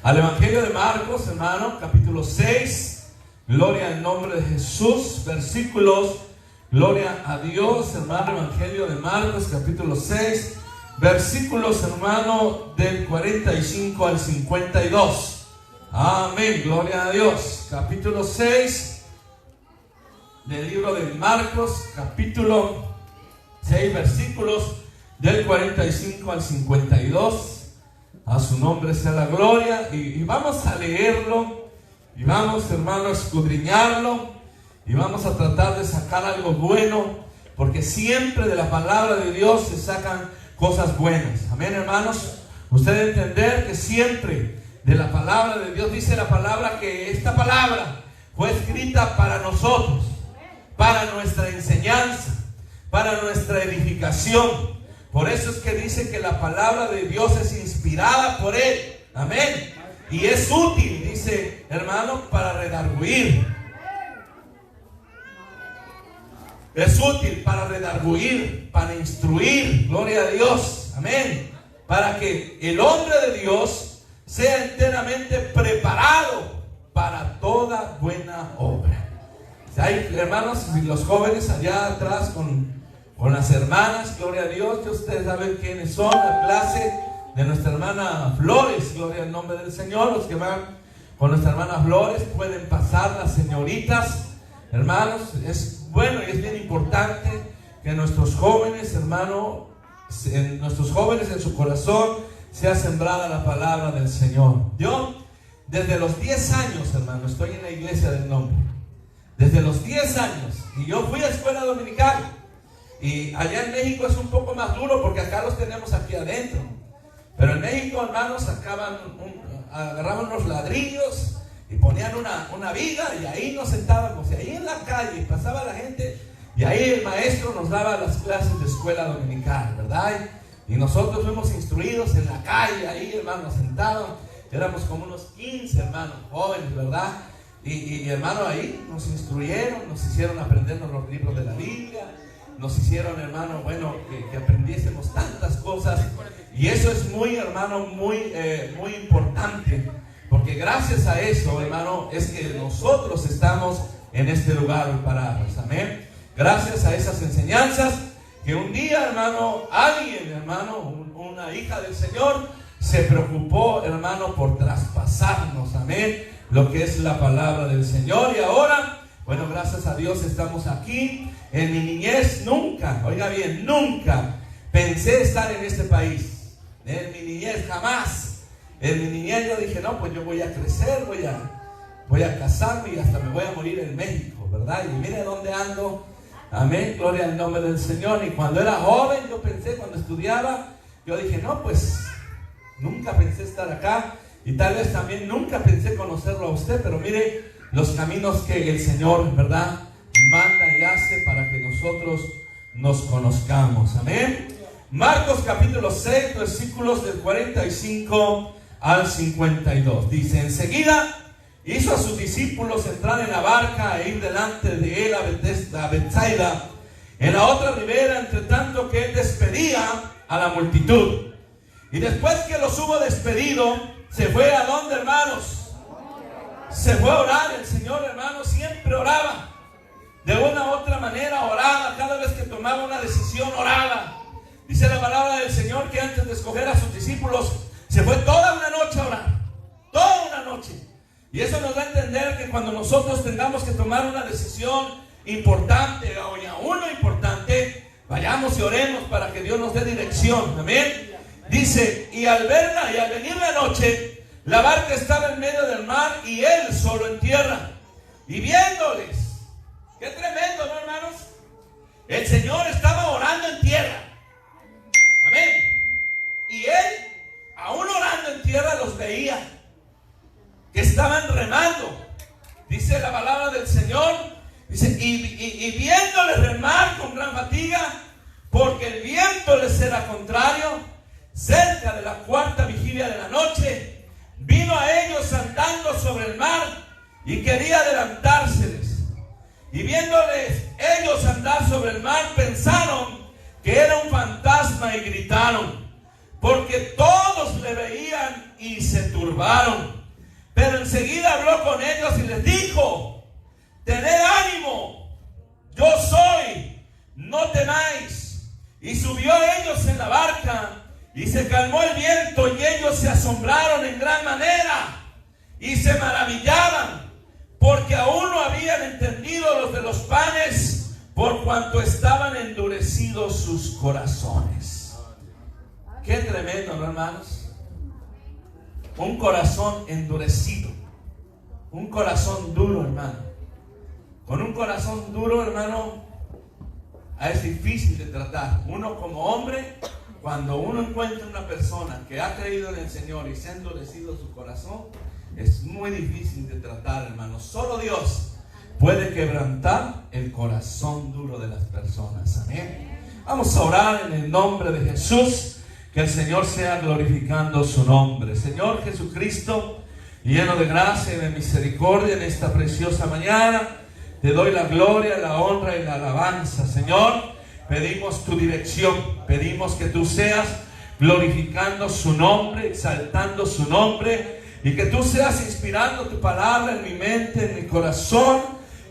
al Evangelio de Marcos, hermano, capítulo 6, gloria al nombre de Jesús, versículos, gloria a Dios, hermano, Evangelio de Marcos, capítulo 6, versículos, hermano, del 45 al 52. Amén, gloria a Dios. Capítulo 6 del libro de Marcos, capítulo 6, versículos del 45 al 52. A su nombre sea la gloria. Y vamos a leerlo. Y vamos, hermano, a escudriñarlo. Y vamos a tratar de sacar algo bueno. Porque siempre de la palabra de Dios se sacan cosas buenas. Amén, hermanos. Usted debe entender que siempre de la palabra de Dios, dice la palabra que esta palabra fue escrita para nosotros, para nuestra enseñanza, para nuestra edificación. Por eso es que dice que la palabra de Dios es inspirada por Él. Amén. Y es útil, dice hermano, para redarguir. Es útil para redarguir, para instruir. Gloria a Dios. Amén. Para que el hombre de Dios sea enteramente preparado para toda buena obra. Hay hermanos, los jóvenes allá atrás con las hermanas, gloria a Dios, que ustedes saben quiénes son, la clase de nuestra hermana Flores, gloria al nombre del Señor. Los que van con nuestra hermana Flores pueden pasar, las señoritas, hermanos. Es bueno y es bien importante que nuestros jóvenes, hermano, nuestros jóvenes en su corazón sea sembrada la palabra del Señor. Yo desde los 10 años, hermano, estoy en la iglesia del nombre. Desde los 10 años. Y yo fui a escuela dominical. Y allá en México es un poco más duro porque acá los tenemos aquí adentro. Pero en México, hermanos, agarraban unos ladrillos y ponían una viga y ahí nos sentábamos. Y ahí en la calle pasaba la gente y ahí el maestro nos daba las clases de escuela dominical, ¿verdad? Y nosotros fuimos instruidos en la calle, ahí, hermanos, sentados. Éramos como unos 15 hermanos jóvenes, ¿verdad? Y hermano, ahí nos instruyeron, nos hicieron aprendernos los libros de la Biblia. Nos hicieron, hermano, bueno, que aprendiésemos tantas cosas. Y eso es muy, hermano, muy importante. Porque gracias a eso, hermano, es que nosotros estamos en este lugar parados. Amén. Gracias a esas enseñanzas que un día, hermano, alguien, hermano, una hija del Señor se preocupó, hermano, por traspasarnos. Amén. Lo que es la palabra del Señor. Y ahora, bueno, gracias a Dios estamos aquí. En mi niñez nunca, oiga bien, nunca pensé estar en este país. En mi niñez jamás. En mi niñez yo dije, no, pues yo voy a crecer, voy a casarme y hasta me voy a morir en México, ¿verdad? Y mire dónde ando. Amén, gloria al nombre del Señor. Y cuando era joven, yo pensé, cuando estudiaba, yo dije, no, pues nunca pensé estar acá. Y tal vez también nunca pensé conocerlo a usted. Pero mire los caminos que el Señor, ¿verdad?, manda y hace para que nosotros nos conozcamos. Amén. Marcos capítulo 6, versículos del 45 al 52. Dice: enseguida hizo a sus discípulos entrar en la barca e ir delante de él a Betsaida, en la otra ribera, entre tanto que él despedía a la multitud. Y después que los hubo despedido, se fue ¿a dónde, hermanos? Se fue a orar. El Señor, hermanos, siempre oraba. De una u otra manera oraba. Cada vez que tomaba una decisión oraba. Dice la palabra del Señor que antes de escoger a sus discípulos se fue toda una noche a orar. Toda una noche. Y eso nos da a entender que cuando nosotros tengamos que tomar una decisión importante o aún no importante, vayamos y oremos para que Dios nos dé dirección. Amén. Dice: y al venir la noche, la barca estaba en medio del mar y él solo en tierra. Y viéndoles, qué tremendo, ¿no, hermanos? El Señor estaba orando en tierra. Amén. Y él, aún orando en tierra, los veía que estaban remando. Dice la palabra del Señor, dice, y viéndoles remar con gran fatiga, porque el viento les era contrario, cerca de la cuarta vigilia de la noche, vino a ellos andando sobre el mar y quería adelantárseles. Y viéndoles ellos andar sobre el mar, pensaron que era un fantasma y gritaron. porque todos le veían y se turbaron. Pero enseguida habló con ellos y les dijo: tened ánimo, yo soy, no temáis. Y subió a ellos en la barca, y se calmó el viento, y ellos se asombraron en gran manera, y se maravillaban, porque aún no habían entendido los de los panes, por cuanto estaban endurecidos sus corazones. Qué tremendo, ¿no, hermanos? Un corazón endurecido, un corazón duro, hermano. Con un corazón duro, hermano, es difícil de tratar. Uno como hombre, cuando uno encuentra una persona que ha creído en el Señor y se ha endurecido su corazón, es muy difícil de tratar, hermano. Solo Dios puede quebrantar el corazón duro de las personas. Amén. Vamos a orar en el nombre de Jesús. Que el Señor sea glorificando su nombre. Señor Jesucristo, lleno de gracia y de misericordia en esta preciosa mañana, te doy la gloria, la honra y la alabanza. Señor, pedimos tu dirección, pedimos que tú seas glorificando su nombre, exaltando su nombre, y que tú seas inspirando tu palabra en mi mente, en mi corazón,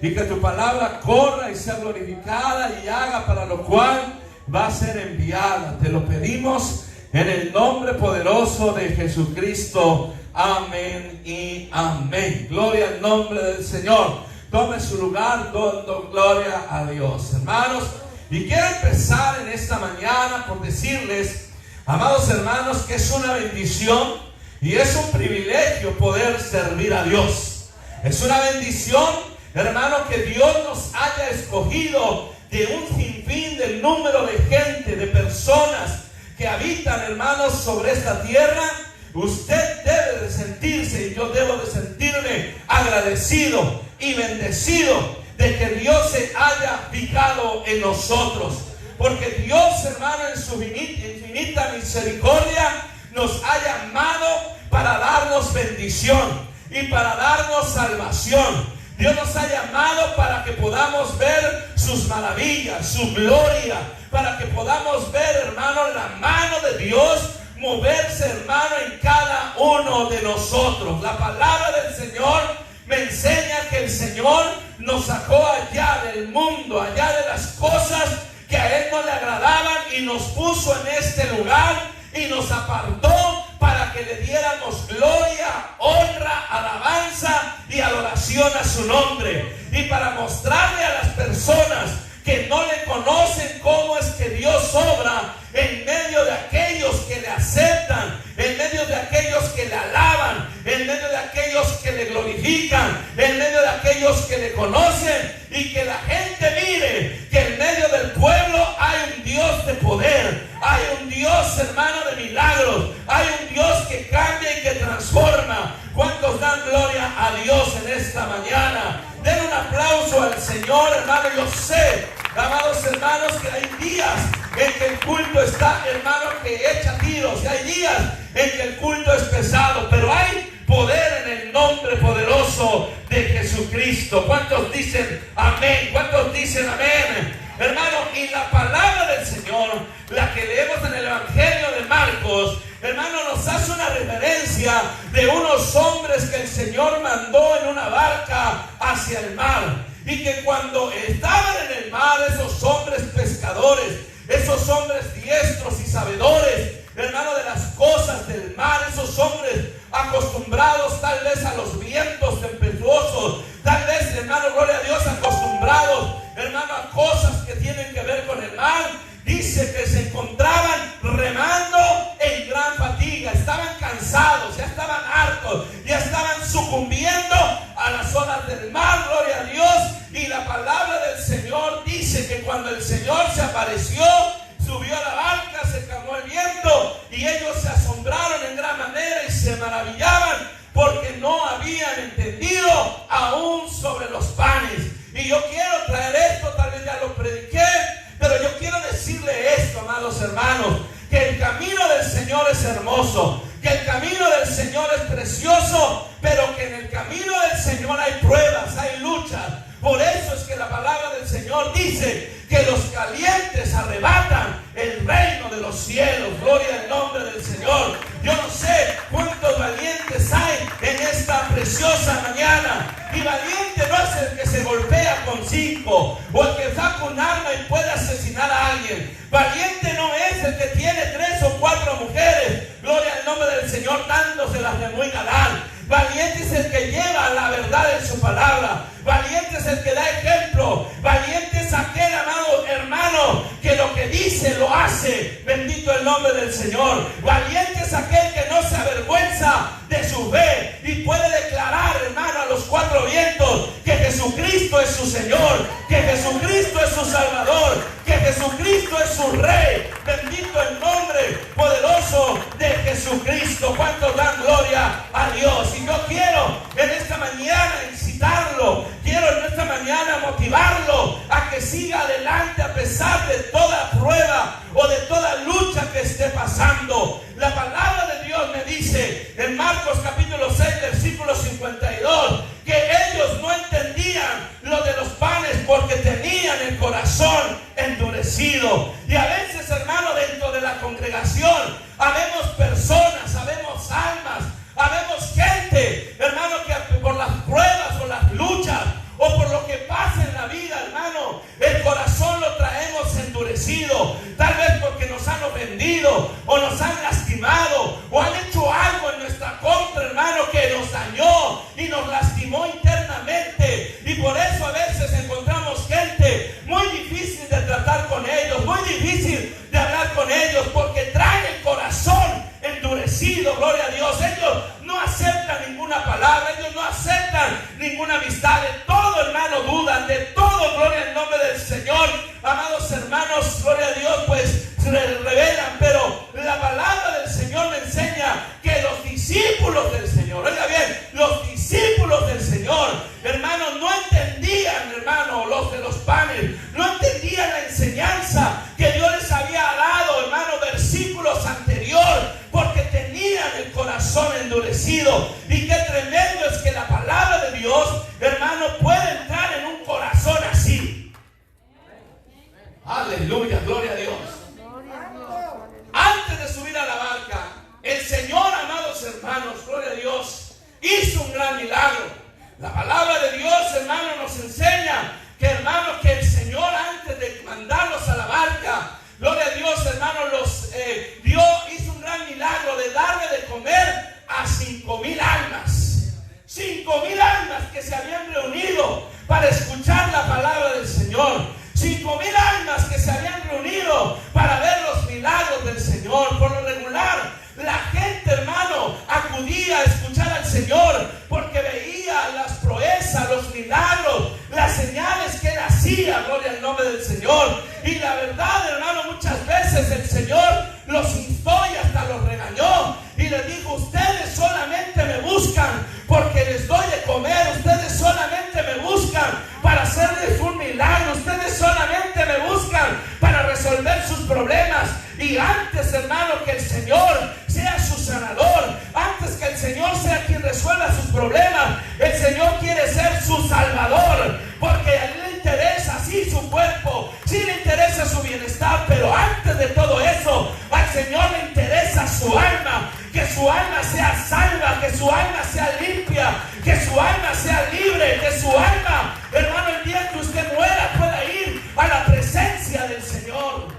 y que tu palabra corra y sea glorificada y haga para lo cual va a ser enviada. Te lo pedimos en el nombre poderoso de Jesucristo. Amén y amén. Gloria al nombre del Señor. Tome su lugar dando gloria a Dios, hermanos. Y quiero empezar en esta mañana por decirles, amados hermanos, que es una bendición y es un privilegio poder servir a Dios. Es una bendición, hermano, que Dios nos haya escogido de un sinfín del número de gente, de personas que habitan, hermanos, sobre esta tierra. Usted debe de sentirse, y yo debo de sentirme agradecido y bendecido de que Dios se haya fijado en nosotros, porque Dios, hermano, en su infinita misericordia nos ha llamado para darnos bendición y para darnos salvación. Dios nos ha llamado para que podamos ver sus maravillas, su gloria, para que podamos ver, hermano, la mano de Dios moverse, hermano, en cada uno de nosotros. La palabra del Señor me enseña que el Señor nos sacó allá del mundo, allá de las cosas que a Él no le agradaban, y nos puso en este lugar y nos apartó para que le diéramos gloria, honra, alabanza y adoración a su nombre, y para mostrarle a las personas que no le conocen cómo es que Dios obra en medio de aquellos que le aceptan, en medio de aquellos que le alaban, en medio de aquellos que le glorifican, en medio de aquellos que le conocen, y que la gente mire que en medio del pueblo hay un Dios de poder, hay un Dios, hermano, de milagros, hay un Dios que cambia y que transforma. ¿Cuántos dan gloria a Dios en esta mañana? Den un aplauso al Señor, hermano. Yo sé, amados hermanos, que hay días en que el culto está, hermano, que echa tiros, y hay días en que el culto es pesado, pero hay poder en el nombre poderoso de Jesucristo. ¿Cuántos dicen amén? ¿Cuántos dicen amén? Hermano, y la palabra del Señor, la que leemos en el Evangelio de Marcos, hermano, nos hace una referencia de unos hombres que el Señor mandó en una barca hacia el mar, y que cuando estaban en el mar, esos hombres pescadores, esos hombres diestros y sabedores, hermano, de las cosas del mar, esos hombres acostumbrados tal vez a los vientos tempestuosos, tal vez, hermano, gloria a Dios, acostumbrados, hermano, a cosas que tienen que ver con el mar, dice que se encontraban remando en gran fatiga, estaban cansados, ya estaban hartos, ya estaban sucumbiendo a las olas del mar, gloria a Dios. Y la palabra del Señor dice que cuando el Señor se apareció, subió a la barca, se calmó el viento, y ellos se asombraron en gran manera y se maravillaban, porque no habían entendido aún sobre los panes. Y yo quiero traer esto, tal vez ya lo prediqué, pero yo quiero decirle esto, amados hermanos, que el camino del Señor es hermoso, que el camino del Señor es precioso, pero que en el camino del Señor hay pruebas, hay luchas. Por eso es que la palabra del Señor dice que los calientes arrebatan el reino de los cielos. Gloria al nombre del Señor. Yo no sé cuántos valientes hay en esta preciosa mañana. Y valiente no es el que se golpea con 5 o el que saca un arma y puede asesinar a alguien. Valiente no es el que tiene 3 o 4 mujeres, gloria al nombre del Señor, dándoselas de muy galán. Valiente es el que lleva la verdad en su palabra. Valiente es el que da ejemplo. Valiente es aquel, amado hermano, que lo que dice lo hace. Bendito el nombre del Señor. Valiente es aquel que no se avergüenza de su fe y puede declarar, hermano, a los 4 vientos que Jesucristo es su Señor, que Jesucristo es su Salvador, que Jesucristo es su Rey. Bendito el nombre poderoso de Jesucristo. ¿Cuántos dan gloria a Dios? Y yo quiero en esta mañana incitarlo, quiero en esta mañana motivarlo a que siga adelante a pesar de toda prueba o de toda lucha que esté pasando. La palabra de Dios me dice en Marcos capítulo 6 versículo 52 que ellos no entendían lo de los panes porque tenían el corazón endurecido. Y a veces, hermano, dentro de la congregación habemos personas, habemos almas, habemos gente, hermano, que por las pruebas o las luchas o por lo que pasa en la vida, hermano, el corazón lo traemos endurecido. Tal vez porque nos han ofendido o nos han lastimado o han hecho algo en nuestra contra, hermano, que nos dañó y nos lastimó internamente. Y por eso a veces encontramos gente muy difícil de tratar con ellos, muy difícil de hablar con ellos, porque traen el corazón endurecido. Gloria a Dios. Ellos no aceptan ninguna palabra, ellos no aceptan ninguna amistad, de todo, hermano, dudan, de todo, gloria al nombre del Señor. Amados hermanos, gloria a Dios, pues se revelan, pero la palabra del Señor me enseña que los discípulos del Señor, oiga bien, los discípulos del Señor, hermanos, no entendían, hermano, los de los panes, no entendían la enseñanza que Dios les había dado, hermano, versículos anteriores, porque tenían el corazón endurecido. Y qué tremendo es que la palabra de Dios, hermano, puede entrar en un corazón así. Aleluya, gloria a Dios. Antes de subir a la barca, el Señor, amados hermanos, gloria a Dios, hizo un gran milagro. La palabra de Dios, hermano, nos enseña que, hermano, que el Señor, antes de mandarlos a la barca, gloria a Dios, hermano, Dios hizo un gran milagro de darle de comer a 5,000 almas. 5,000 almas que se habían reunido para escuchar la palabra del Señor. 5,000 almas que se habían reunido para ver los milagros del Señor. Por lo regular, la gente, hermano, acudía a escuchar al Señor porque veía las proezas, los milagros, las señales que Él hacía. Gloria al nombre del Señor. Y la verdad, hermano, muchas veces el Señor los instó y hasta los regañó y les dijo: ustedes solamente me buscan porque les doy de comer, ustedes solamente me buscan para hacerles un milagro, ustedes solamente me buscan para resolver sus problemas. Y antes, hermano, que el Señor sea su sanador, antes que el Señor sea quien resuelva sus problemas, el Señor quiere ser su salvador, porque a Él le interesa sí su cuerpo, sí le interesa su bienestar, pero antes de todo eso, al Señor le interesa su alma, que su alma sea salva, que su alma sea limpia, que su alma sea libre, que su alma, hermano, el día que usted muera pueda ir a la presencia del Señor.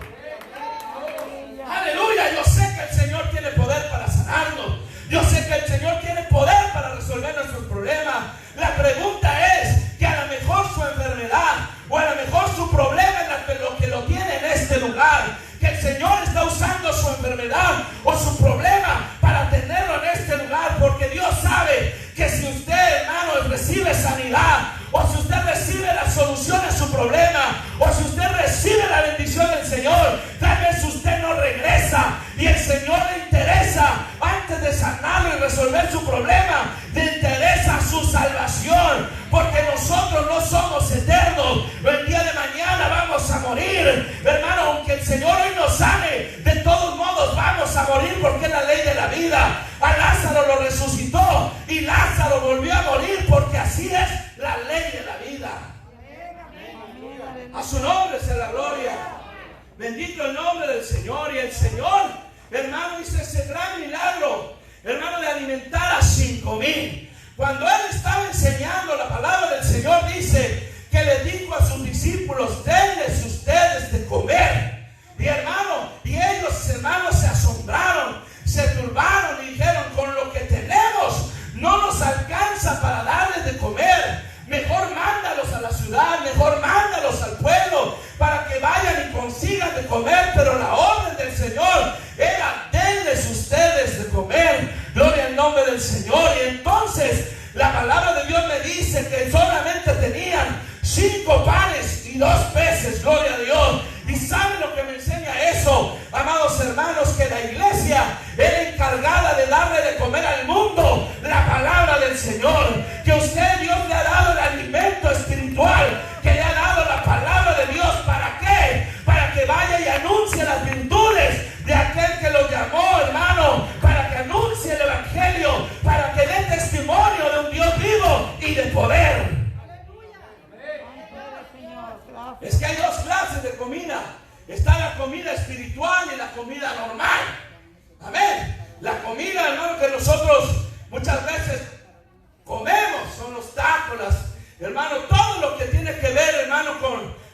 Aleluya. Yo sé que el Señor tiene poder para sanarnos. Yo sé que el Señor tiene poder para resolver nuestros problemas. La pregunta es que a lo mejor su enfermedad o a lo mejor su problema es lo que lo tiene en este lugar, que el Señor está usando su enfermedad o su problema para tenerlo en este lugar, porque Dios sabe que si usted, hermano, recibe sanidad, o si usted recibe la solución a su problema, o si usted recibe la bendición del Señor, tal vez usted no regresa y el Señor le interesa, antes de sanarlo y resolver su problema, le interesa su salvación, porque nosotros no somos eternos. El día de mañana vamos a morir, hermano. Aunque el Señor hoy nos sane, de todos modos vamos a morir, porque es la ley de la vida. A Lázaro lo resucitó y Lázaro volvió a morir, porque así es la ley de la vida. A su nombre sea la gloria. Bendito el nombre del Señor. Y el Señor, hermano, hizo ese gran milagro, hermano, de alimentar a 5,000. Cuando Él estaba enseñando la palabra del Señor, dice que le dijo a sus discípulos: denles ustedes de comer. Y hermano, y ellos, hermanos, se asombraron, se turbaron y dijeron: con lo que tenemos no nos alcanza para darles de comer. Mejor mándalos a la ciudad, mejor mándalos al pueblo para que vayan y consigan de comer. Pero la orden del Señor era: denles ustedes de comer. Gloria al nombre del Señor. Y entonces la palabra de Dios me dice que solamente tenían 5 panes y 2 peces. Gloria a Dios. ¿Y saben lo que me enseña eso, amados hermanos? Que la iglesia era encargada de darle de comer al mundo la palabra del Señor. Que usted, Dios le ha dado el alimento espiritual, que le ha dado la palabra de Dios. ¿Para qué? Para que vaya y anuncie las virtudes de aquel que lo llamó, hermano. Para que anuncie el evangelio, para que dé testimonio de un Dios vivo y de poder. Es que hay 2 clases de comida. Está la comida espiritual y la comida normal. Amén. La comida, hermano, que nosotros muchas veces comemos son los tacos, hermano, todo lo que tiene que ver, hermano,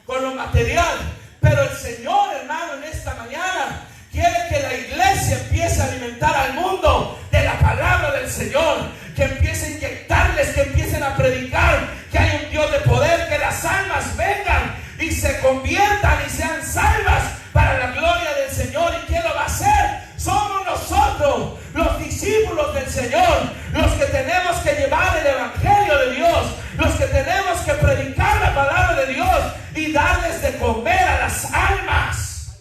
con lo material. Pero el Señor, hermano, en esta mañana quiere que la iglesia empiece a alimentar al mundo de la palabra del Señor. Que empiece a inyectarles, que empiecen a predicar que hay un Dios de poder, que las almas vengan y se conviertan y sean salvas para la gloria del Señor. ¿Y quién lo va a hacer? Somos nosotros, los discípulos del Señor, los que tenemos que llevar el evangelio de Dios, los que tenemos que predicar la palabra de Dios y darles de comer a las almas.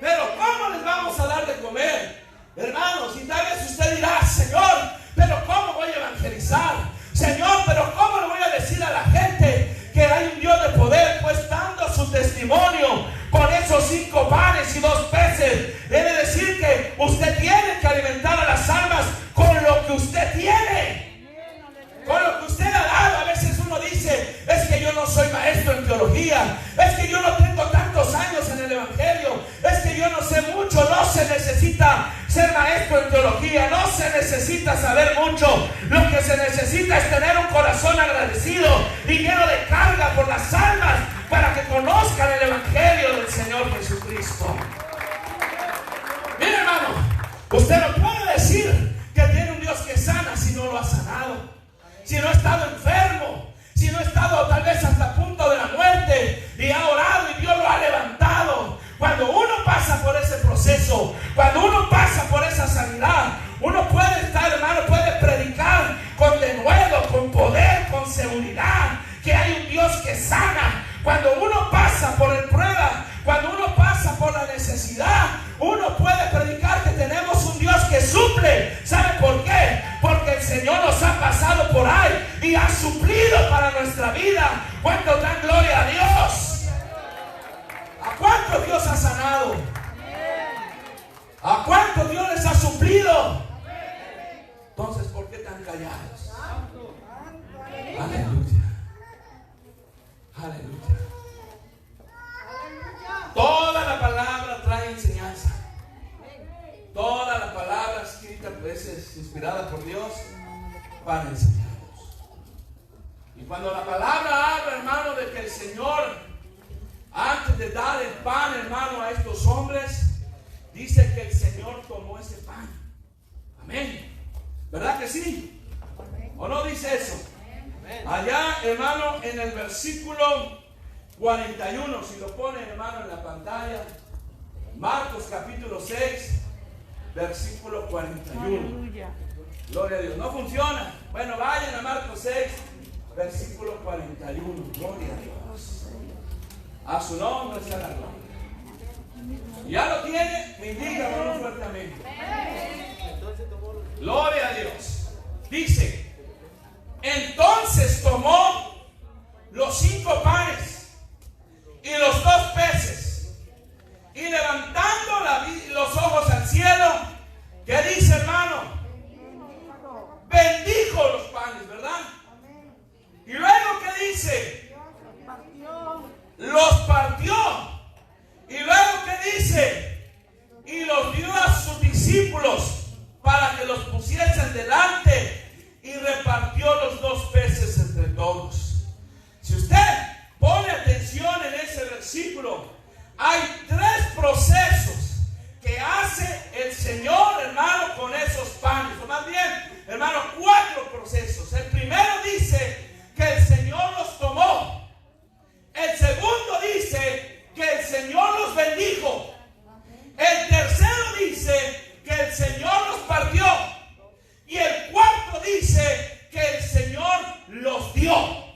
Pero ¿cómo les vamos a dar de comer? Hermanos, y tal vez usted dirá: Señor, pero ¿cómo voy a evangelizar? Señor, pero ¿cómo le voy a decir a la gente que hay un Dios de poder? Pues dando su testimonio con esos 5 panes y 2 peces. Debe decir que usted tiene que alimentar a las almas con lo que usted tiene, con lo que usted ha dado. A veces uno dice: es que yo no soy maestro en teología, es que yo no tengo tantos años en el evangelio, es que yo no sé mucho. No se necesita ser maestro en teología, no se necesita saber mucho. Lo que se necesita es tener un corazón agradecido y lleno de carga por las almas, para que conozcan el evangelio del Señor Jesucristo. Mire, hermano, usted no puede decir que tiene un Dios que sana si no lo ha sanado, si no ha estado enfermo, si no ha estado tal vez hasta a punto de la muerte y ha orado y Dios lo ha levantado. Cuando uno pasa por ese proceso, cuando uno pasa por esa sanidad, uno puede estar, hermano, puede predicar con denuedo, con poder, con seguridad, que hay un Dios que sana. Cuando uno pasa por el prueba, cuando uno pasa por la necesidad, uno puede predicar que tenemos un Dios que suple. ¿Sabe por qué? Porque el Señor nos ha pasado por ahí y ha suplido para nuestra vida. ¿Cuánto dan gloria a Dios? ¿A cuántos Dios ha sanado? ¿A cuántos Dios les ha suplido? Entonces, ¿por qué tan callados? Aleluya. Aleluya. Toda la palabra trae enseñanza. Toda la palabra escrita pues es inspirada por Dios para enseñarnos. Y cuando la palabra habla, hermano, de que el Señor, antes de dar el pan, hermano, a estos hombres, dice que el Señor tomó ese pan. Amén. ¿Verdad que sí? ¿O no dice eso? Allá, hermano, en el versículo 41, si lo ponen, hermano, en la pantalla, Marcos capítulo 6, versículo 41. Aleluya. Gloria a Dios. No funciona. Bueno, vayan a Marcos 6, versículo 41. Gloria a Dios. A su nombre sea la gloria. ¿Ya lo tiene? Me indica, hermano, fuertemente. Gloria a Dios. Dice: entonces tomó los 5 panes y los 2 peces, y levantando los ojos al cielo, ¿qué dice, hermano? Bendijo los panes, ¿verdad? Y luego, ¿qué dice? Los partió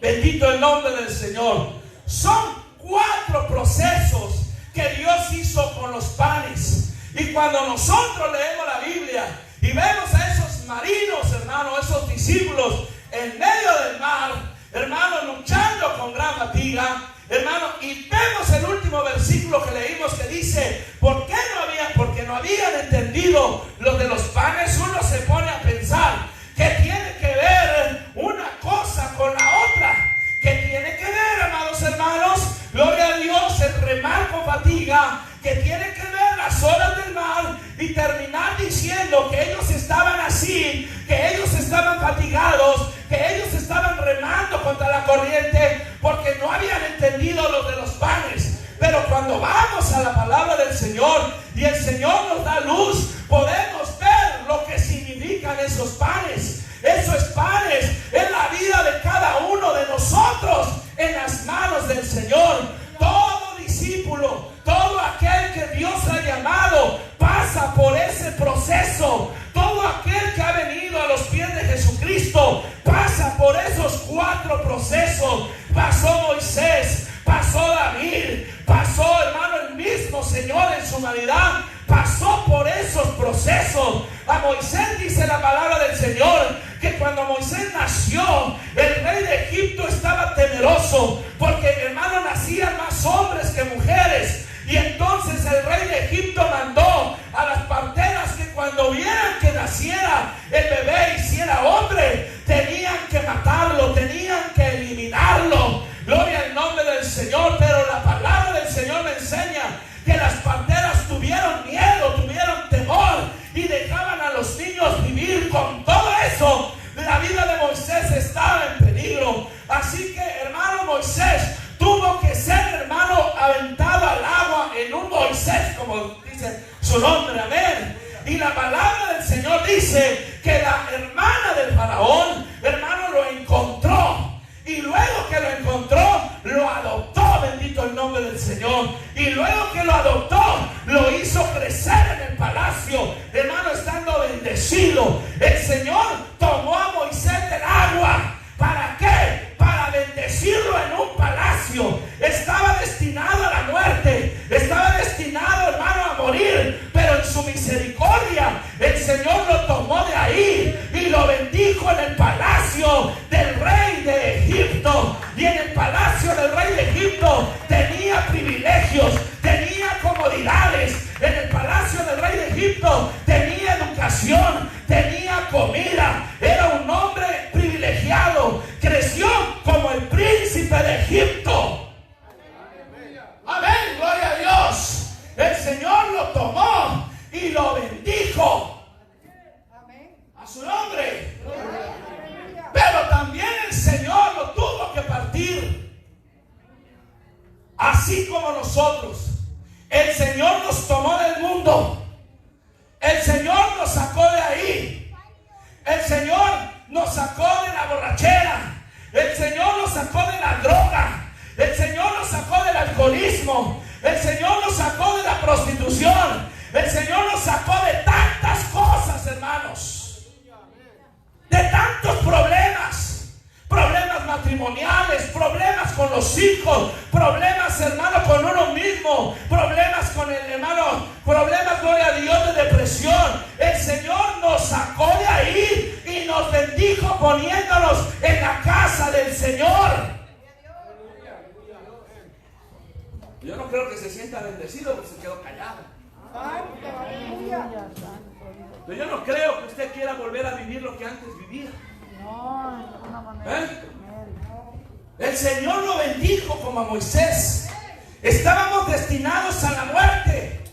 Bendito el nombre del Señor. Son 4 procesos que Dios hizo con los panes. Y cuando nosotros leemos la Biblia y vemos a esos marinos, hermanos, esos discípulos en medio del mar, hermanos, luchando con gran fatiga, hermanos, y vemos el último versículo que leímos que dice, porque no habían entendido lo de los panes. Uno se pone a pensar que tiene que ver una cosa con la otra, que tiene que ver, amados hermanos, gloria a Dios, el remar con fatiga, que tiene que ver las olas del mar, y terminar diciendo que ellos estaban así, que ellos estaban fatigados, que ellos estaban remando contra la corriente, porque no habían entendido lo de los panes. Pero cuando vamos a la palabra del Señor y el Señor nos da luz, podemos ver lo que significan esos panes. Esos panes es la vida de cada uno de nosotros en las manos del Señor. Todo discípulo, todo aquel que Dios ha llamado, pasa por ese proceso. Todo aquel que ha venido a los pies de Jesucristo pasa por esos 4 procesos. Pasó Moisés, pasó David, pasó, hermano, el mismo Señor en su humanidad, pasó por esos procesos. A Moisés dice la palabra del Señor que cuando Moisés nació, el rey de Egipto estaba temeroso, porque, hermano, nacían más hombres que mujeres. Y entonces el rey de Egipto mandó a las parteras que cuando vieran que naciera el bebé y si era hombre, tenían que matarlo, tenían que eliminarlo. Gloria al nombre del Señor. Pero la palabra del Señor me enseña que las parteras tuvieron miedo, tuvieron temor y dejaban a los niños vivir. Con todo eso, la vida de Moisés estaba en peligro. Así que, hermano, Moisés tuvo que ser, hermano, aventado al agua en un Moisés, como dice su nombre, amén. Y la palabra del Señor dice que la hermana del faraón, hermano, lo encontró. Y luego que lo encontró, lo adoptó, bendito el nombre del Señor. Y luego que lo adoptó, lo hizo crecer en el palacio, hermano, estando bendecido. El Señor tomó a Moisés del agua. ¿Para qué? Para bendecirlo en un palacio. Estaba destinado a la muerte, estaba destinado, hermano, a morir, pero en su misericordia el Señor lo tomó de ahí y lo bendijo en el palacio del rey de Egipto. Y en el palacio del rey de Egipto tenía privilegios, tenía comodidades. En el palacio del rey de Egipto tenía educación, tenía comida. Era un hombre privilegiado. Creció como el príncipe de Egipto. Amén, gloria a Dios. El Señor lo tomó y lo bendijo. A su nombre. Pero también el Señor lo tuvo que partir. Así como nosotros. El Señor nos tomó del mundo. El Señor nos sacó de ahí. El Señor nos sacó de la borrachera. El Señor nos sacó de la droga. El Señor nos sacó del alcoholismo. El Señor nos sacó de la prostitución. El Señor nos sacó de tantas cosas, hermanos. De tantos problemas. Problemas matrimoniales, problemas con los hijos, problemas, hermano, con uno mismo, problemas con el hermano, problemas, gloria a Dios, de depresión. El Señor nos sacó de ahí y nos bendijo poniéndonos en la casa del Señor. Yo no creo que se sienta bendecido porque se quedó callado. Pero yo no creo que usted quiera volver a vivir lo que antes vivía. El Señor lo bendijo como a Moisés. Estábamos destinados a la muerte.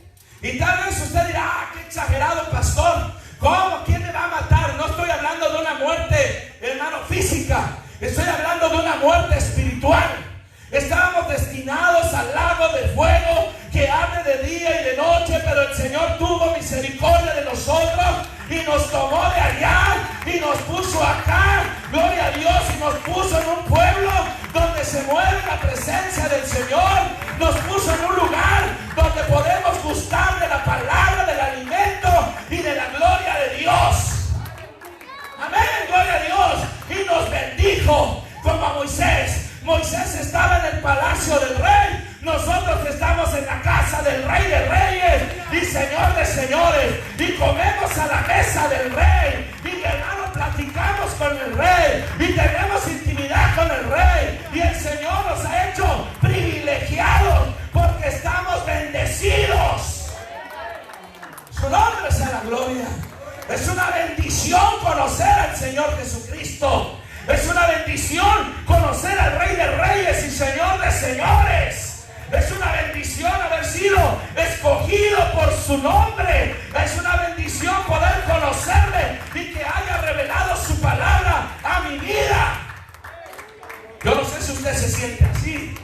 Y tal vez usted dirá: qué exagerado, pastor. ¿Cómo? ¿Quién me va a matar? No estoy hablando de una muerte, hermano, física. Estoy hablando de una muerte espiritual. Estábamos destinados al lago de fuego que arde de día y de noche, pero el Señor tuvo misericordia de nosotros y nos tomó de allá y nos puso acá, gloria a Dios, y nos puso en un pueblo donde se mueve la presencia del Señor. Nos puso en un lugar donde podemos gustar de la palabra, del alimento y de la gloria de Dios. Amén, gloria a Dios. Y nos bendijo como a Moisés. Moisés estaba en el palacio del rey. Nosotros estamos en la casa del Rey de Reyes y Señor de Señores. Y comemos a la mesa del Rey. Y hermano, platicamos con el Rey. Y tenemos intimidad con el Rey. Y el Señor nos ha hecho privilegiados porque estamos bendecidos. Su nombre sea la gloria. Es una bendición conocer al Señor Jesucristo. Es una bendición conocer al Rey de Reyes y Señor de Señores. Es una bendición haber sido escogido por su nombre. Es una bendición poder conocerle y que haya revelado su palabra a mi vida. Yo no sé si usted se siente así,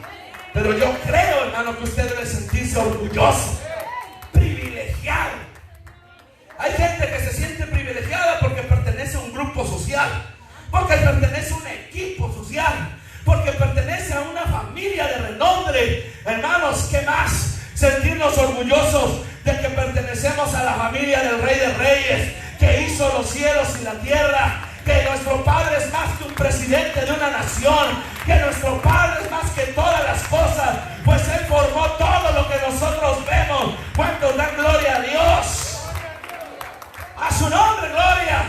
pero yo creo, hermano, que usted debe sentirse orgulloso, privilegiado. Hay gente que se siente privilegiada porque pertenece a un grupo social, porque pertenece a un equipo social, porque pertenece a una familia de renombre. Hermanos, ¿qué más? Sentirnos orgullosos de que pertenecemos a la familia del Rey de Reyes, que hizo los cielos y la tierra, que nuestro Padre es más que un presidente de una nación, que nuestro Padre es más que todas las cosas, pues Él formó todo lo que nosotros vemos. ¿Cuántos dan gloria a Dios? A su nombre, gloria.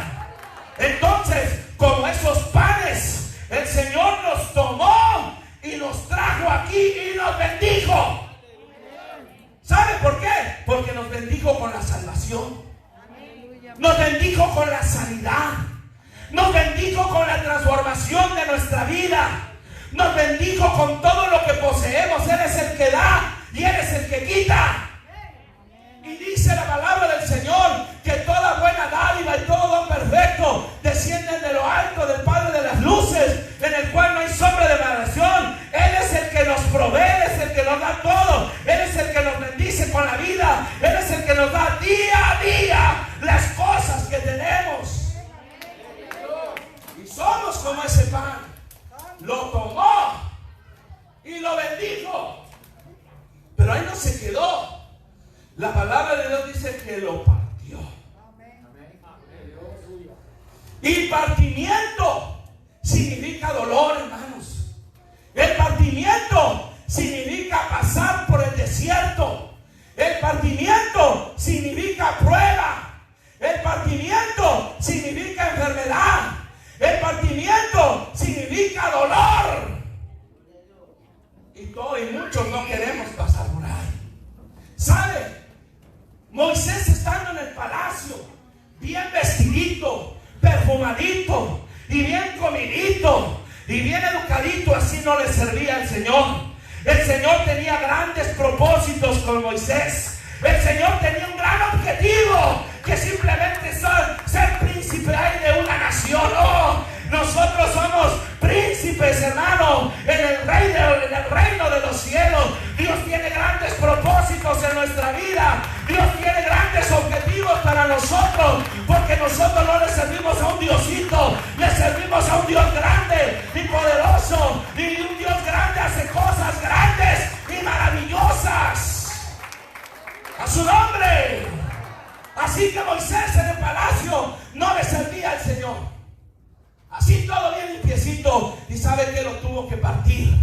Entonces, como esos panes, el Señor nos tomó y nos trajo aquí y nos bendijo. ¿Sabe por qué? Porque nos bendijo con la salvación, nos bendijo con la sanidad, nos bendijo con la transformación de nuestra vida, nos bendijo con todo lo que poseemos. Él es el que da y Él es el que quita. Y dice la palabra del Señor que toda buena dádiva y todo don perfecto descienden de lo alto del Padre de las luces, en el cual no hay sombra de variación. Él es el que nos provee, Él es el que nos da todo, Él es el que nos bendice con la vida, Él es el que nos da día a día las cosas que tenemos. Y somos como ese pan. Lo tomó y lo bendijo, pero ahí no se quedó. La palabra de Dios dice que lo partió. Y partimiento significa dolor, hermanos. El partimiento significa pasar por el desierto. El partimiento significa prueba. El partimiento significa enfermedad. El partimiento significa dolor. Y muchos no queremos pasar por ahí. ¿Sabe? Moisés, estando en el palacio, bien vestidito, perfumadito y bien comidito y bien educadito, así no le servía al Señor. El Señor tenía grandes propósitos con Moisés. El Señor tenía un gran objetivo, que simplemente ser príncipe de una nación. Oh, nosotros somos príncipes, hermano, en el reino de los cielos. Dios tiene grandes propósitos en nuestra vida. Dios tiene grandes objetivos para nosotros, porque nosotros no le servimos a un diosito, le servimos a un Dios grande y poderoso. Y un Dios grande hace cosas grandes y maravillosas. A su nombre. Así que Moisés en el palacio no le servía al Señor. Así todo bien limpiecito. Y sabe que lo tuvo que partir,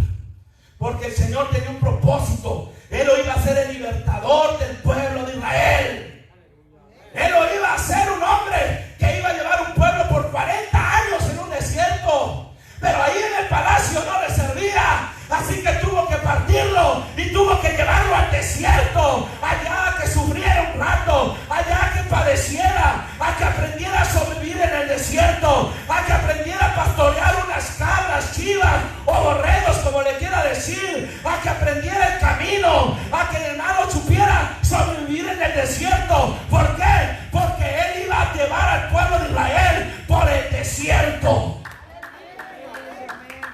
porque el Señor tenía un propósito. Él lo iba a ser el libertador del pueblo de Israel. Él lo iba a ser un hombre que iba a llevar un pueblo por 40 años en un desierto. Pero ahí en el palacio no le servía. Así que tuvo que partirlo y tuvo que llevarlo al desierto, allá que sufriera un rato, allá que padeciera, a que aprendiera a sobrevivir en el desierto, a que aprendiera a pastorear unas cabras, chivas o borregos, como le quiera decir, a que aprendiera el camino, a que el hermano supiera sobrevivir en el desierto. ¿Por qué? Porque él iba a llevar al pueblo de Israel por el desierto.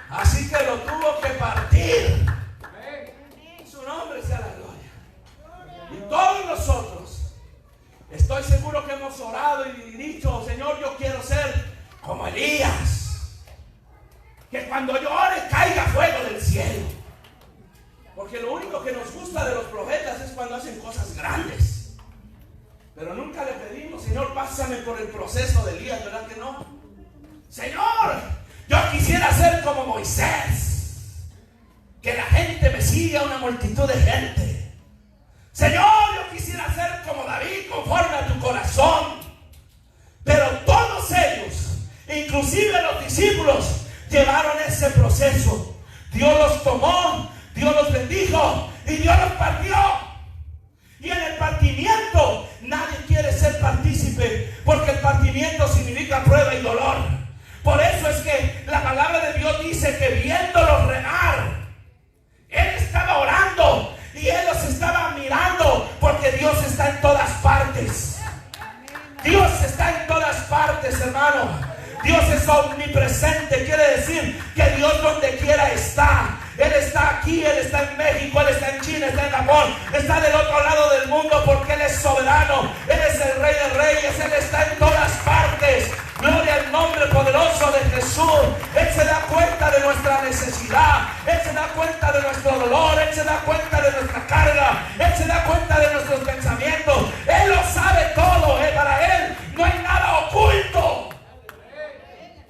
Así que lo tuvo que partir. Su nombre sea la gloria. Y todos nosotros, estoy seguro que hemos orado y dicho: Señor, yo quiero ser como Elías, que cuando yo ore caiga fuego del cielo. Porque lo único que nos gusta de los profetas es cuando hacen cosas grandes. Pero nunca le pedimos: Señor, pásame por el proceso de Elías. ¿Verdad que no? Señor, yo quisiera ser como Moisés. una multitud de gente. Señor, yo quisiera ser como David, conforme a tu corazón. Pero todos ellos, inclusive los discípulos, llevaron ese proceso. Dios los tomó, Dios los bendijo y Dios los partió. Y en el partimiento nadie quiere ser partícipe, porque el partimiento significa prueba y dolor. Por eso es que la palabra de Dios dice que viéndolos remar, Él estaba orando y Él los estaba mirando, porque Dios está en todas partes. Dios está en todas partes, hermano. Dios es omnipresente, quiere decir que Dios donde quiera está. Él está aquí, Él está en México, Él está en China, está en Japón, está del otro lado del mundo, porque Él es soberano. Él es el Rey de Reyes, Él está en todas partes. Gloria al nombre poderoso de Jesús. Él se da cuenta de nuestra necesidad, Él se da cuenta de nuestro dolor, Él se da cuenta de nuestra carga, Él se da cuenta de nuestros pensamientos. Él lo sabe todo, para Él no hay nada oculto.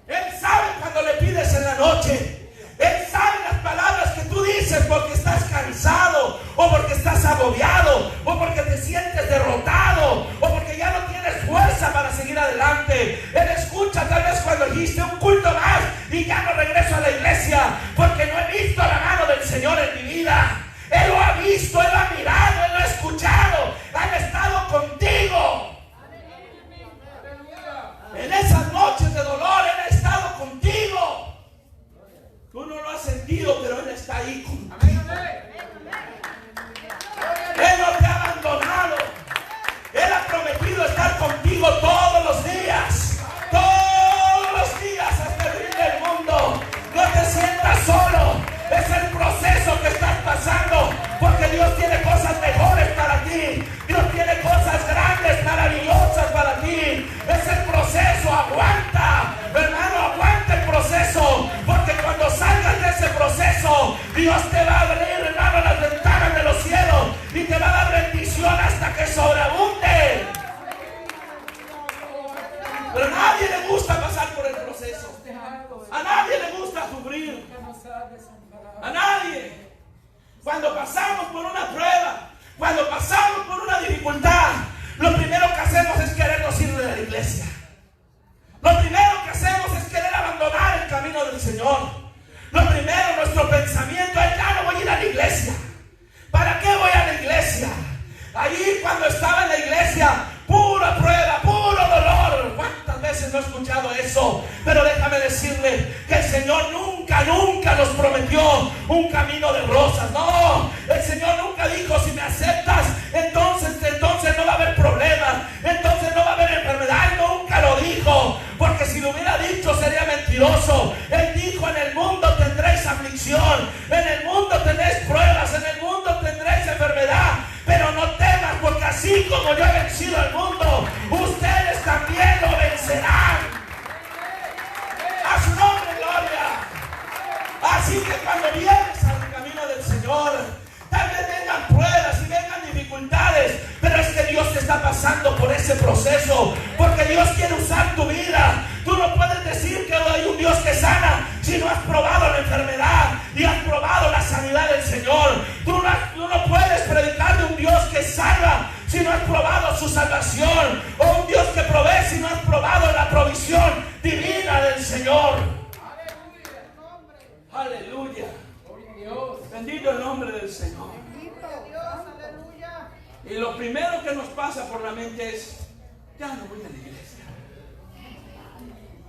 Él sabe cuando le pides en la noche. Él sabe las palabras que tú dices porque estás cansado, o porque estás agobiado, o porque te sientes derrotado, o porque ya no tienes fuerza para seguir adelante. Él escucha tal vez cuando dijiste un culto más y ya no regreso a la iglesia porque no he visto la mano del Señor en mi vida. Él lo ha visto, Él lo ha mirado, Él lo ha escuchado. Han estado contigo. En esas noches de dolor Él ha estado contigo. Tú no lo has sentido, pero Él está ahí contigo. Él no te ha abandonado. Él ha prometido estar contigo todos los días. Todos los días hasta el fin del mundo. No te sientas solo. Es el proceso que estás pasando, porque Dios tiene cosas mejores para ti. Dios tiene cosas grandes, maravillosas para ti. Es el proceso. Aguanta, hermano, aguanta el proceso, porque cuando salgas de ese proceso, Dios te va a abrir, hermano, las ventanas de los cielos y te va a dar bendición hasta que sobreabunde. Pero a nadie le gusta pasar por el proceso. A nadie le gusta sufrir. A nadie. Cuando pasamos por una prueba, cuando pasamos por una dificultad, lo primero que hacemos es querernos ir de la iglesia. Lo primero que hacemos es querer abandonar el camino del Señor. Lo primero, nuestro pensamiento es: ya no voy a ir a la iglesia. ¿Para qué voy a la iglesia? Allí cuando estaba en la iglesia, pura prueba, puro dolor. ¿Cuántas veces no he escuchado eso? Pero déjame decirle que el Señor nunca nos prometió un camino de rosas. No, el Señor nunca dijo: si me aceptas, entonces no va a haber problemas, entonces no va a haber enfermedad. Él nunca lo dijo, porque si lo hubiera dicho sería mentiroso. Él dijo: en el mundo tendréis aflicción, en el mundo tendréis pruebas, en el mundo tendréis enfermedad, pero no temas, porque así como yo he vencido al mundo, ustedes también lo vencerán. A su nombre, gloria. Así que cuando vienes al camino del Señor, tal vez vengan pruebas y vengan dificultades, pero es que Dios te está pasando por ese proceso, porque Dios quiere usar tu vida. Tú no puedes decir que hay un Dios que sana si no has probado la enfermedad y has probado la sanidad del Señor. Tú no puedes predicar de un Dios que salva si no has probado su salvación, o un Dios que provee si no has probado la provisión divina del Señor. Aleluya. Bendito el nombre del Señor. Y lo primero que nos pasa por la mente es: ya no voy a la iglesia.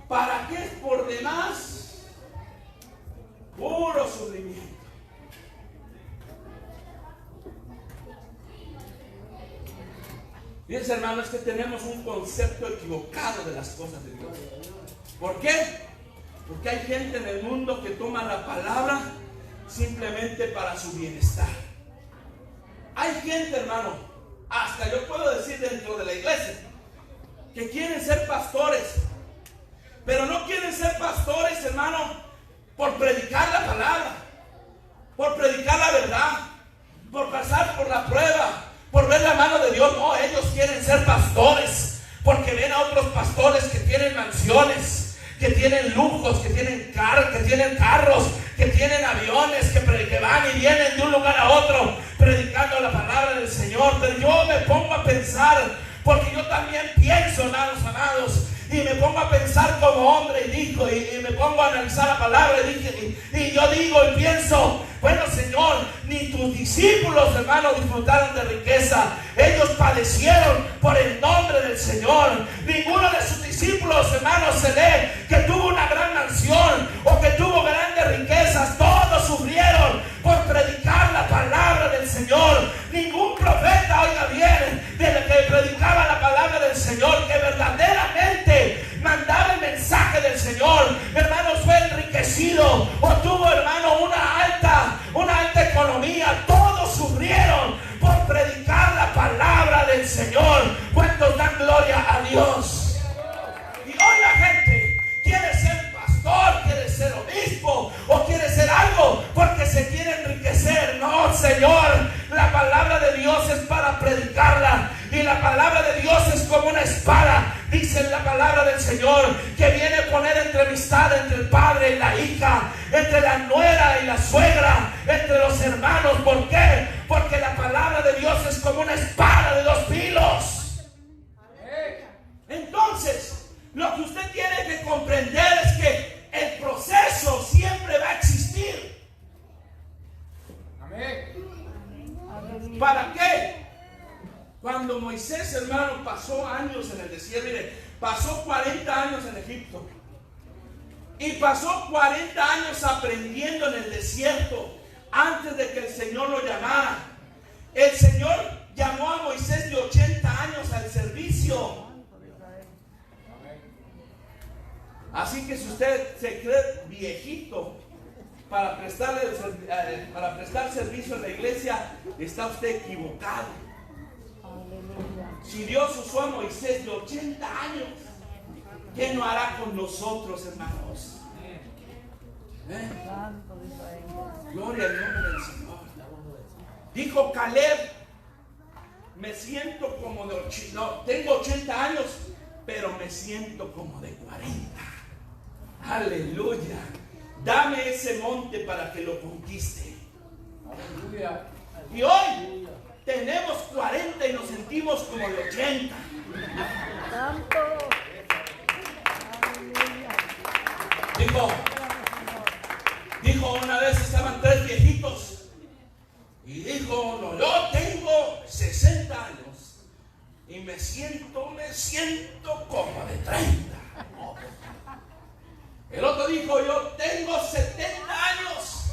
¿Para qué es por demás? Puro sufrimiento. Fíjense, hermanos, que tenemos un concepto equivocado de las cosas de Dios. ¿Por qué? Porque hay gente en el mundo que toma la palabra simplemente para su bienestar. Hay gente, hermano, hasta yo puedo decir dentro de la iglesia, que quieren ser pastores, pero no quieren ser pastores, hermano, por predicar la palabra, por predicar la verdad, por pasar por la prueba, por ver la mano de Dios. No, ellos quieren ser pastores porque ven a otros pastores que tienen mansiones, que tienen lujos, que tienen carros, que tienen aviones, que van y vienen de un lugar a otro predicando la palabra del Señor. Pero yo me pongo a pensar, porque yo también pienso, hermanos amados, y me pongo a pensar como hombre y me pongo a analizar la palabra y yo digo y pienso, bueno, Señor, ni tus discípulos, hermanos, disfrutaron de riqueza. Ellos padecieron por el nombre del Señor. Ninguno de sus discípulos, hermanos, se lee que tuvo una gran mansión o que tuvo grandes riquezas. Todos sufrieron por predicar la palabra del Señor. Ningún profeta, oiga bien, de lo que predicaba la palabra del Señor, que verdaderamente mandaba el mensaje del Señor, hermanos, fue enriquecido o tuvo, hermano, una alta economía. Todos sufrieron por predicar la palabra del Señor. ¿Cuántos dan gloria a Dios? Y hoy la gente quiere ser pastor, quiere ser obispo o quiere ser algo porque se quiere enriquecer. No, Señor, la palabra de Dios es para predicarla. Y la palabra de Dios es como una espada, dice la palabra del Señor, que viene a poner enemistad entre el padre y la hija, entre la nuera y la suegra, entre los hermanos. ¿Por qué? Porque la palabra de Dios es como una espada de dos filos. Entonces, lo que usted tiene que comprender es que el proceso siempre va a existir. ¿Para qué? Cuando Moisés, hermano, pasó años en el desierto, mire, pasó 40 años en Egipto y pasó 40 años aprendiendo en el desierto antes de que el Señor lo llamara. El Señor llamó a Moisés de 80 años al servicio. Así que si usted se cree viejito para prestar servicio en la iglesia, está usted equivocado. Si Dios usó a Moisés de 80 años, ¿qué no hará con nosotros, hermanos? Gloria al nombre del Señor. Dijo Caleb, me siento como de 80, no, tengo 80 años, pero me siento como de 40. Aleluya. Dame ese monte para que lo conquiste. Aleluya. Y hoy tenemos 40 y nos sentimos como de 80. Dijo una vez, estaban 3 viejitos y dijo uno, yo tengo 60 años y me siento como de 30. El otro dijo, yo tengo 70 años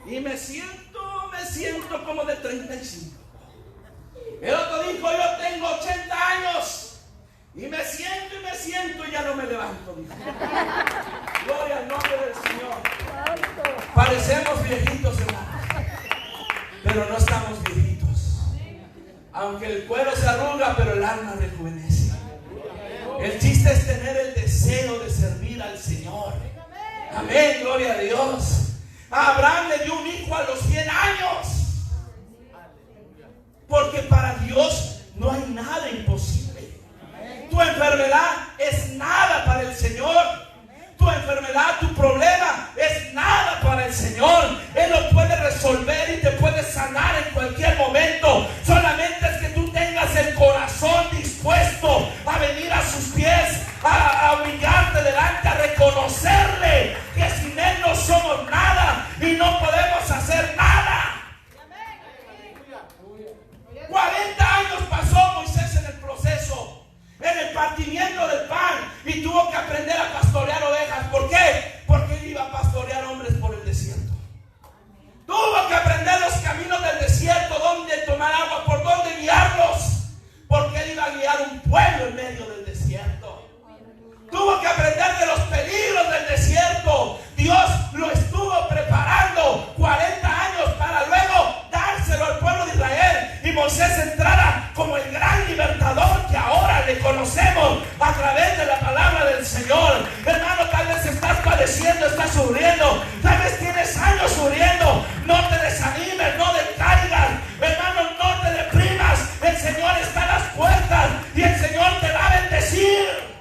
y me siento como de 35. El otro dijo, yo tengo 80 años y me siento y ya no me levanto, dijo. Gloria al nombre del Señor. Parecemos viejitos, hermanos, pero no estamos viejitos. Aunque el cuero se arruga, pero el alma rejuvenece. El chiste es tener el deseo de servir al Señor. Amén, gloria a Dios. A Abraham le dio un hijo a los 100 años. Porque para Dios no hay nada imposible. Tu enfermedad es nada para el Señor. Tu enfermedad, tu problema es nada para el Señor. Él lo puede resolver y te puede sanar en cualquier momento. Solamente es que tú tengas el corazón dispuesto a venir a sus pies, a humillarte delante, a reconocerle que sin Él no somos nada y no podemos hacer nada. 40 años pasó Moisés en el proceso, en el partimiento del pan, y tuvo que aprender a pastorear ovejas. ¿Por qué? Porque él iba a pastorear hombres por el desierto. Tuvo que aprender los caminos del desierto, dónde tomar agua, por dónde guiarlos, porque él iba a guiar un pueblo en medio del desierto. Tuvo que aprender de los peligros del desierto. Dios lo estuvo preparando 40 años para luego dárselo al pueblo de Israel y Moisés entrara como el gran libertador que ahora le conocemos a través de la palabra del Señor. Hermano, tal vez estás padeciendo, estás sufriendo, tal vez tienes años sufriendo. No te desanimes, no decaigas, hermano, no te deprimas. El Señor está a las puertas y el Señor te va a bendecir.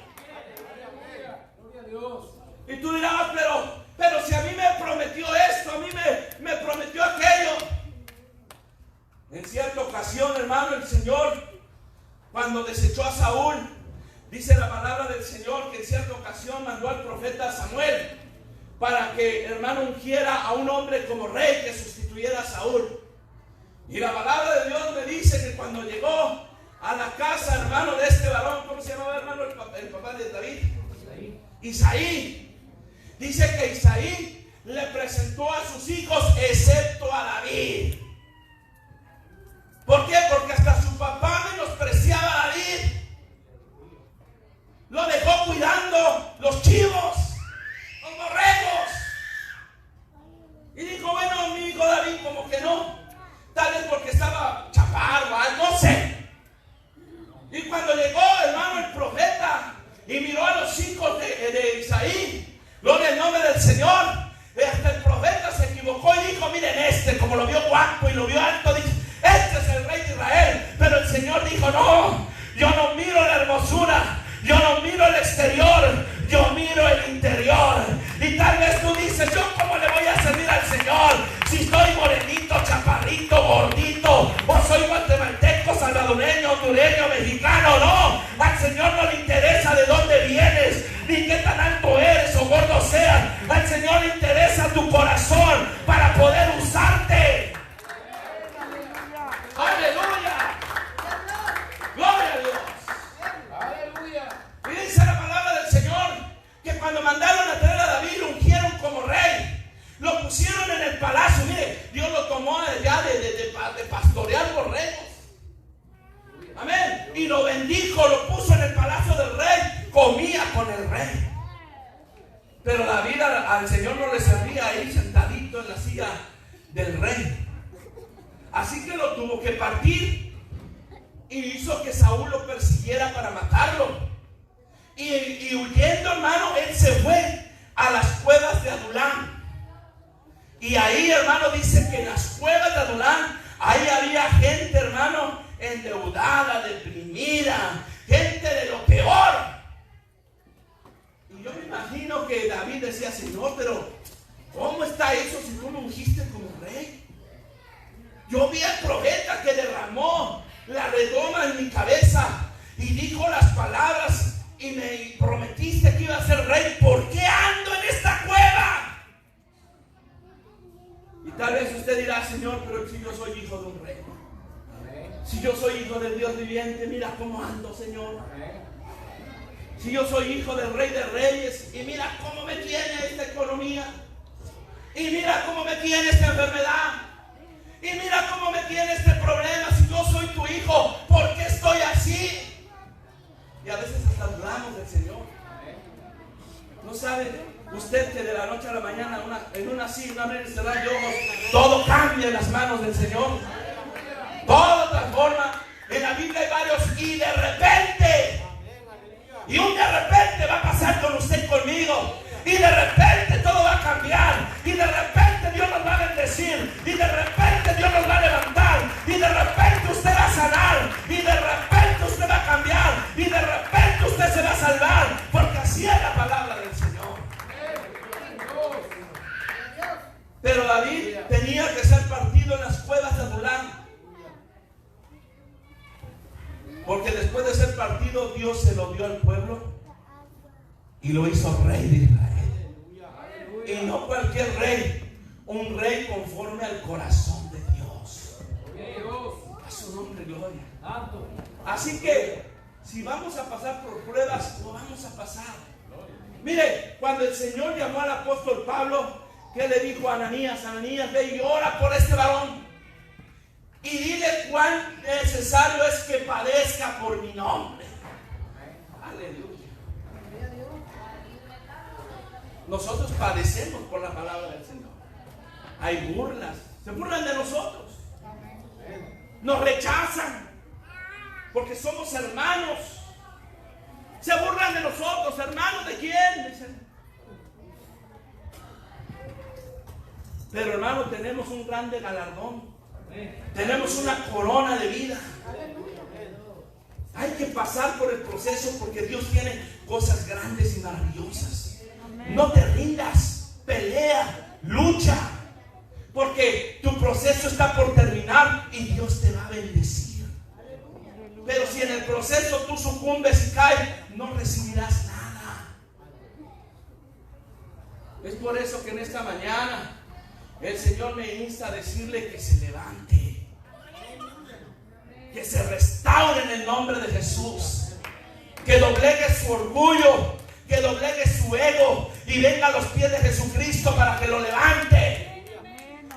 Y tú dirás, pero si a mí me prometió esto, cuando desechó a Saúl, dice la palabra del Señor que en cierta ocasión mandó al profeta Samuel para que, hermano, ungiera a un hombre como rey que sustituyera a Saúl. Y la palabra de Dios me dice que cuando llegó a la casa, hermano, de este varón, ¿cómo se llamaba, hermano, el papá de David? Isaí. Dice que Isaí le presentó a sus hijos excepto a David. ¿Por qué? Porque hasta su papá menospreciaba a David. Lo dejó cuidando los chivos, los borregos. Y dijo, bueno, mi hijo David como que no. Tal vez porque estaba chaparro, no sé. Y cuando llegó, hermano, el profeta y miró a los hijos de Isaí, gloria al nombre del Señor, hasta el profeta se equivocó y dijo, miren como lo vio guapo y lo vio alto, dice, este es el rey de Israel. Pero el Señor dijo, no, yo no miro la hermosura, yo no miro el exterior, yo miro el interior. Y tal vez tú dices, yo cómo le voy a servir al Señor si soy morenito, chaparrito, gordito, o soy guatemalteco, salvadoreño, hondureño, mexicano. No, al Señor no le interesa de dónde vienes, ni qué tan alto eres o gordo seas. Al Señor le interesa tu corazón para poder usarte. Aleluya, gloria a Dios. Aleluya. Y dice la palabra del Señor que cuando mandaron a traer a David, lo ungieron como rey. Lo pusieron en el palacio. Mire, Dios lo tomó allá de pastorear borregos. Amén. Y lo bendijo, lo puso en el palacio del rey. Comía con el rey. Pero David al Señor no le servía ahí sentadito en la silla del rey. Así que lo tuvo que partir. Y hizo que Saúl lo persiguiera para matarlo. Y huyendo, hermano, él se fue a las cuevas de Adulam. Y ahí, hermano, dice que en las cuevas de Adulam, ahí había gente, hermano, endeudada, deprimida, gente de lo peor. Y yo me imagino que David decía, Señor, pero ¿cómo está eso si tú lo ungiste como rey? Yo vi al profeta que derramó la redoma en mi cabeza y dijo las palabras y me prometiste que iba a ser rey. ¿Por qué ando en esta cueva? Y tal vez usted dirá, Señor, pero si yo soy hijo de un rey, si yo soy hijo del Dios viviente, mira cómo ando, Señor. Si yo soy hijo del Rey de Reyes y mira cómo me tiene esta economía, y mira cómo me tiene esta enfermedad, y mira cómo me tiene este problema. Si yo soy tu hijo, ¿por qué estoy así? Y a veces hasta dudamos del Señor. ¿No sabe usted que de la noche a la mañana en una abrir y cerrar de ojos, todo cambia en las manos del Señor? Todo transforma. En la Biblia hay varios y de repente. Y un de repente va a pasar con usted y conmigo. Y de repente todo va a cambiar. Y de repente Dios nos va a bendecir. Y de repente Dios nos va a levantar. Y de repente usted va a sanar. Y de repente usted va a cambiar. Y de repente usted se va a salvar. Porque así es la palabra del Señor. Pero David tenía que ser partido en las cuevas de Adulam. Porque después de ser partido, Dios se lo dio al pueblo y lo hizo rey de Israel. Y no cualquier rey, un rey conforme al corazón de Dios. A su nombre, gloria. Así que, si vamos a pasar por pruebas, lo vamos a pasar. Mire, cuando el Señor llamó al apóstol Pablo, ¿qué le dijo a Ananías? Ananías, ve y ora por este varón. Y dile cuán necesario es que padezca por mi nombre. Aleluya. Nosotros padecemos por la palabra del Señor. Hay burlas. Se burlan de nosotros. Nos rechazan. Porque somos hermanos. Se burlan de nosotros. ¿Hermanos de quién? Dicen. Pero hermano, tenemos un grande galardón. Tenemos una corona de vida. Hay que pasar por el proceso porque Dios tiene cosas grandes y maravillosas. No te rindas, pelea, lucha, porque tu proceso está por terminar y Dios te va a bendecir. Pero si en el proceso Es por eso que en esta mañana el Señor me insta a decirle que se levante, que se restaure en el nombre de Jesús, que doblegue su orgullo, que doblegue su ego y venga a los pies de Jesucristo para que lo levante,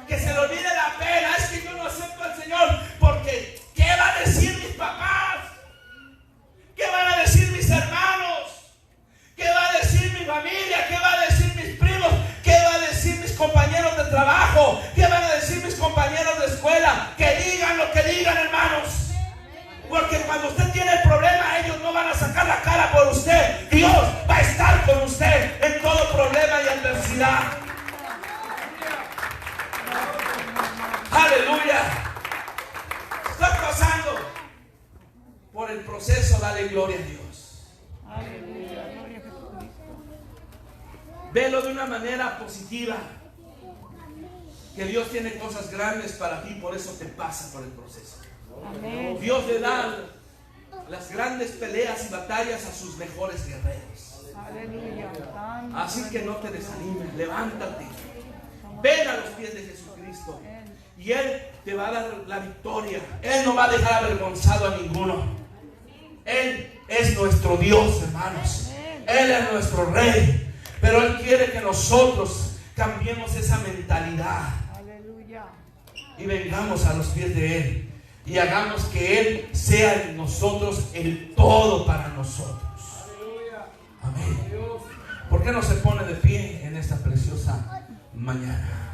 que se le olvide la pena. Es que yo no acepto al Señor porque ¿qué van a decir mis papás? ¿Qué van a decir mis hermanos? ¿Qué va a decir mi familia? ¿Qué va a decir mis primos? ¿Qué va a decir mis compañeros de trabajo? ¿Qué van a decir mis compañeros de escuela? Que digan lo que digan, hermanos. Porque cuando usted tiene el problema, ellos no van a sacar la cara por usted. Dios va a estar con usted en todo problema y adversidad. Aleluya. Estás pasando por el proceso, dale gloria a Dios. Velo de una manera positiva, que Dios tiene cosas grandes para ti, por eso te pasa por el proceso. Amén. Dios le da las grandes peleas y batallas a sus mejores guerreros. Aleluya. Así que no te desanimes, levántate, ven a los pies de Jesucristo y Él te va a dar la victoria. Él no va a dejar avergonzado a ninguno. Él es nuestro Dios, hermanos. Él es nuestro Rey. Pero Él quiere que nosotros cambiemos esa mentalidad. Aleluya. Y vengamos a los pies de Él y hagamos que Él sea en nosotros el todo para nosotros. Amén. ¿Por qué no se pone de pie en esta preciosa mañana?